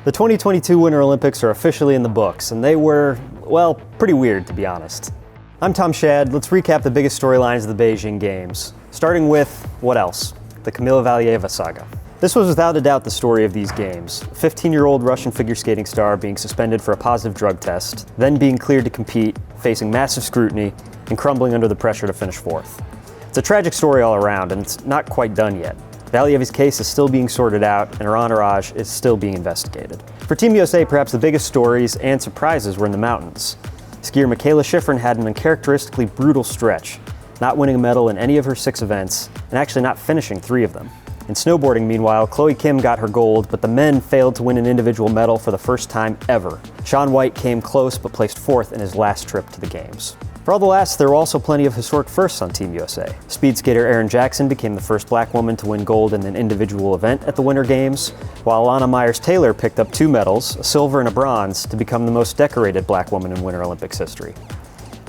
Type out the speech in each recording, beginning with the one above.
The 2022 Winter Olympics are officially in the books, and they were, well, pretty weird to be honest. I'm Tom Shad. Let's recap the biggest storylines of the Beijing Games, starting with, what else? The Kamila Valieva saga. This was without a doubt the story of these games. A 15-year-old Russian figure skating star being suspended for a positive drug test, then being cleared to compete, facing massive scrutiny, and crumbling under the pressure to finish fourth. It's a tragic story all around, and it's not quite done yet. Valieva's case is still being sorted out, and her entourage is still being investigated. For Team USA, perhaps the biggest stories and surprises were in the mountains. Skier Mikaela Shiffrin had an uncharacteristically brutal stretch, not winning a medal in any of her 6 events, and actually not finishing 3 of them. In snowboarding, meanwhile, Chloe Kim got her gold, but the men failed to win an individual medal for the first time ever. Shaun White came close, but placed 4th in his last trip to the Games. For all the laughs, there were also plenty of historic firsts on Team USA. Speed skater Erin Jackson became the first black woman to win gold in an individual event at the Winter Games, while Alana Myers-Taylor picked up 2 medals, a silver and a bronze, to become the most decorated black woman in Winter Olympics history.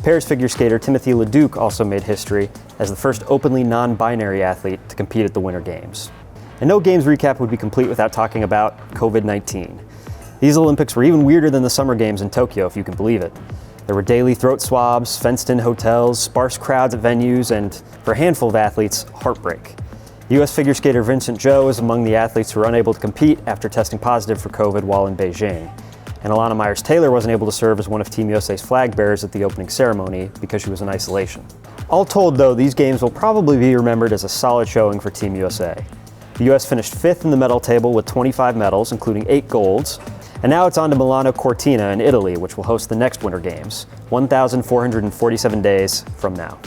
Pairs figure skater Timothy LeDuc also made history as the first openly non-binary athlete to compete at the Winter Games. And no Games recap would be complete without talking about COVID-19. These Olympics were even weirder than the Summer Games in Tokyo, if you can believe it. There were daily throat swabs, fenced-in hotels, sparse crowds at venues, and, for a handful of athletes, heartbreak. U.S. figure skater Vincent Zhou is among the athletes who were unable to compete after testing positive for COVID while in Beijing. And Alana Myers-Taylor wasn't able to serve as one of Team USA's flag bearers at the opening ceremony because she was in isolation. All told, though, these games will probably be remembered as a solid showing for Team USA. The U.S. finished 5th in the medal table with 25 medals, including 8 golds. And now it's on to Milano Cortina in Italy, which will host the next Winter Games, 1,447 days from now.